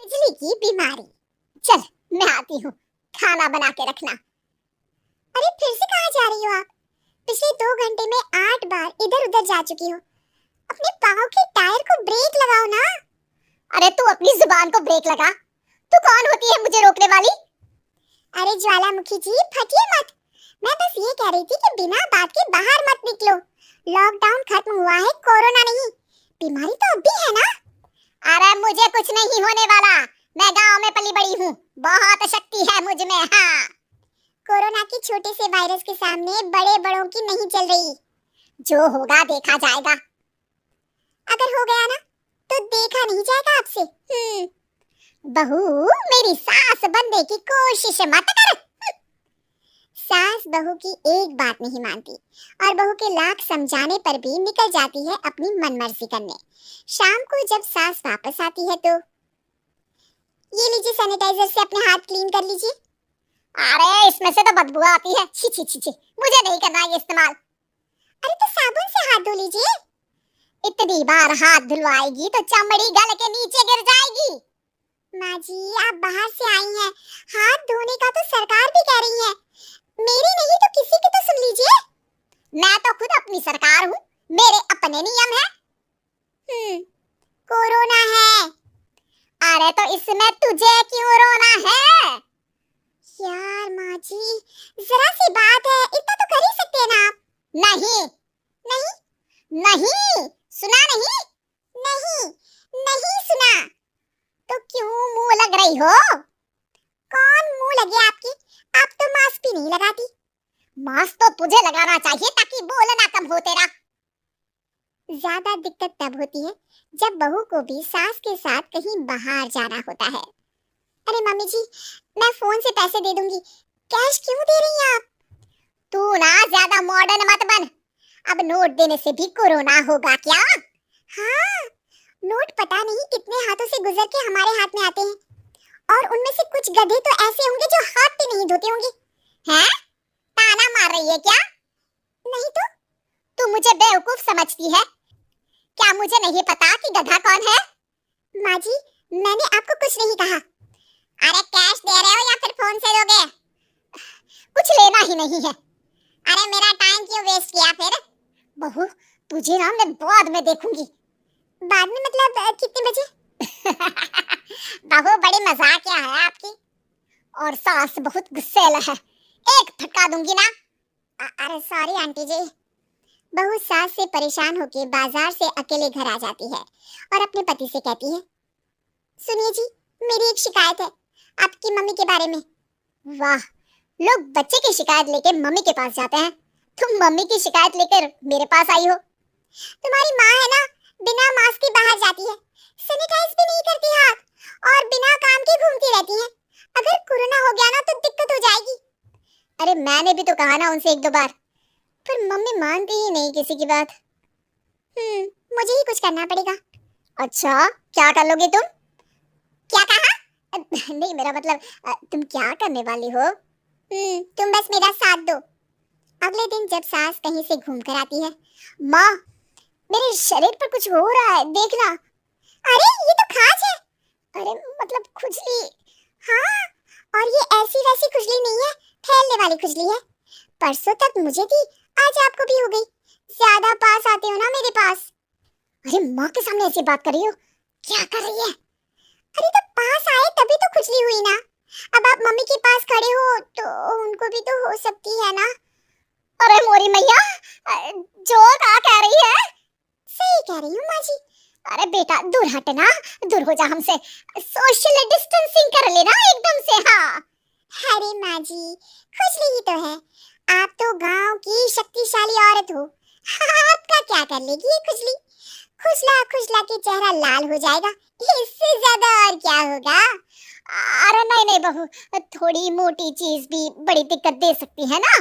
बिजली की बीमारी। चल मैं आती हूँ, खाना बना के रखना। अरे फिर से कहाँ जा रही हो आप? पिछले 2 घंटे में 8 बार इधर उधर जा चुकी हो। अपने पाँव के टायर को ब्रेक लगाओ ना। अरे तू अपनी जुबान को ब्रेक लगा। तू कौन होती है मुझे रोकने वाली? अरे ज्वालामुखी जी फटिए मत। मैं बस ये कह रही थी कि बिना बात के बाहर मत निकलो। लॉकडाउन खत्म हुआ है, कोरोना नहीं। बीमारी तो अब भी है ना। अरे मुझे कुछ नहीं होने वाला। मैं गांव में पली बड़ी हूँ, बहुत शक्ति है मुझ में। हाँ, कोरोना के छोटे से वायरस के सामने बड़े बड़ों की नहीं चल रही। जो होगा देखा जाएगा। अगर हो गया ना तो देखा नहीं जाएगा आपसे। बहू मेरी सास बनने की कोशिश मत कर। सास बहू की एक बात नहीं मानती और बहू के लाख समझाने पर भी निकल जाती है अपनी मनमर्जी करने। शाम को जब सास वापस आती है तो ये लीजिए, सैनिटाइजर से अपने हाथ क्लीन कर लीजिए। अरे इसमें से तो बदबू आती है। छी छी छी छी, मुझे नहीं करना ये इस्तेमाल। अरे तो साबुन से हाथ धो लीजिए। इतनी बार हाथ धुलवाएगी तो चमड़ी गल के नीचे गिर जाएगी। माँ जी आप बाहर से आई हैं, हाथ धोने का तो सरकार भी कह रही है। मेरी नहीं तो किसी की तो सुन लीजिए। मैं तो खुद अपनी सरकार हूँ, मेरे अपने नियम है। कोरोना है। अरे तो इसमें तुझे क्यों रोना है? यार माँ जी जरा सी बात है, इतना तो कर ही सकते हैं ना आप। नहीं नहीं नहीं, सुना नहीं? नहीं नहीं सुना। तो क्यों मुंह लग रही हो? कौन मुंह लगे आपकी? आप तो मास्क भी नहीं लगाती। मास्क तो तुझे लगाना चाहिए ताकि बोलना कम हो तेरा। ज्यादा दिक्कत तब होती है जब बहू को भी सास के साथ कहीं बाहर जाना होता है। अरे मम्मी जी मैं फोन से पैसे दे दूंगी, कैश क्यों दे रही हैं आप? तू ना ज्यादा मॉडर्न मत बन। अब नोट देने से भी कोरोना होगा क्या? हाँ, नोट पता नहीं कितने हाथों से गुजर के हमारे हाथ में आते हैं, और उनमें से कुछ गधे तो ऐसे होंगे जो हाथ भी नहीं धोते होंगे। हैं? ताना मार रही है क्या? नहीं तो। तू मुझे बेवकूफ समझती है क्या? मुझे नहीं पता कि गधा कौन है? माँ जी मैंने आपको कुछ नहीं कहा। अरे कैश दे रहे हो या फिर फोन से दोगे? कुछ लेना ही नहीं है। अरे मेरा टाइम क्यों वेस्ट किया फिर? बहू तुझे ना मैं बाद में देखूंगी। बाद में मतलब कितने बजे? बहू बड़ी मजाकिया है आपकी। और सास बहुत गुस्सैल है, एक फटका दूंगी ना। अरे सॉरी आंटी जी। बहू सास से परेशान होकर बाजार से अकेले घर आ जाती है और अपने पति से कहती है, सुनिए जी मेरी एक शिकायत है आपकी मम्मी के बारे में। वाह, लोग बच्चे की शिकायत लेकर मम्मी के पास जाते हैं, तुम मम्मी की शिकायत लेकर मेरे पास आई हो। तुम्हारी माँ है ना, बिना मास्क के बाहर जाती है, सैनिटाइज भी नहीं करती हाथ, और बिना काम के घूमती रहती है। अगर कोरोना हो गया ना तो दिक्कत हो जाएगी। अरे मैंने भी तो कहा ना उनसे 1-2 बार, पर मम्मी मानती ही नहीं किसी की बात। मुझे ही कुछ करना पड़ेगा। अच्छा क्या कर लोगे तुम? क्या कहा? नहीं मेरा मतलब तुम क्या करने वाली हो? तुम बस मेरा साथ दो। अगले दिन जब सास कहीं से घूम कर आती है, माँ मेरे शरीर पर कुछ हो रहा है देखना। अरे ये तो खाज है। अरे मतलब खुजली। हाँ, और ये ऐसी वैसी खुजली नहीं है, फैलने वाली खुजली है। परसों तक मुझे थी, आज आपको भी हो गई। ज्यादा पास आते हो ना मेरे पास। अरे माँ के सामने ऐसी बात कर रही हो, क्या कर रही है? अरे तो पास आए तभी तो खुजली हुई ना। अब आप मम्मी के पास खड़े हो तो उनको भी तो हो सकती है ना। अरे मोरी मैया, जो क्या कह रही है? सही कह रही हूँ माँ जी। अरे बेटा दूर हटना, दूर हो जा हमसे, सोशल डिस्टेंसिंग कर लेना एकदम से। हाँ अरे माँ जी खुजली ही तो है, आप तो गांव की शक्तिशाली औरत हो, आपका क्या कर लेगी ये खुजली? खुजला खुजला के चेहरा लाल हो जाएगा, इससे ज्यादा और क्या होगा? अरे नहीं नहीं बहू, थोड़ी मोटी चीज भी बड़ी दिक्कत दे सकती है ना।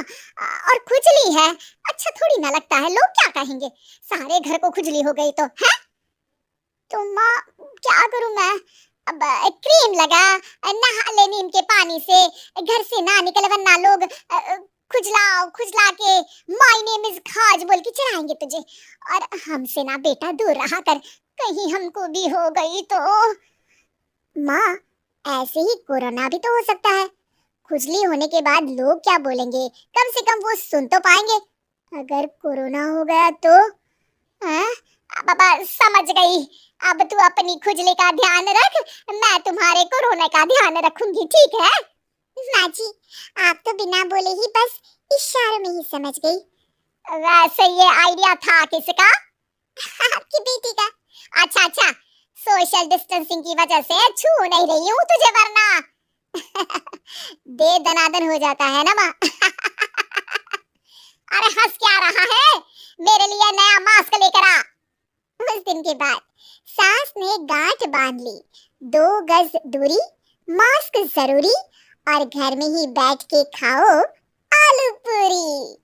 और खुजली है, अच्छा थोड़ी ना लगता है, लोग क्या कहेंगे? सारे घर को खुजली हो गई तो है। तो माँ क्या करूं मैं? अब क्रीम लगा, नहा ले नीम के पानी से, घर से ना निकल वरना लोग खुजला खुजला के माय नेम इज खाज बोल के चढ़ाएंगे तुझे। और हमसे ना बेटा दूर रहा कर, कहीं हमको भी हो गई तो। माँ, ऐसे ही कोरोना भी तो हो सकता है। खुजली होने के बाद लोग क्या बोलेंगे, कम से कम वो सुन तो पाएंगे। अगर कोरोना हो गया तो? हाँ? पापा समझ गई। अब तू अपनी खुजली का ध्यान रख, मैं तुम्हारे कोरोना का ध्यान रखूंगी, ठीक है? माँ जी, आप तो बिना बोले ही बस इशारों में ही समझ गई। वैसे ये आइडिया था किसका? आपकी बेटी का। अच्छा अच्छा, सोशल डिस्टेंसिंग की वजह से छू नहीं रही हूँ तुझे, वरना दे दनादन हो जाता है ना माँ। अरे हंस क्या रहा है? मेरे लिए नया मास्क लेकर आ। उस दिन के बाद सास ने गांठ बांध ली। 2 गज दूरी, मास्क जरूरी, और घर में ही बैठ के खाओ आलू पूरी।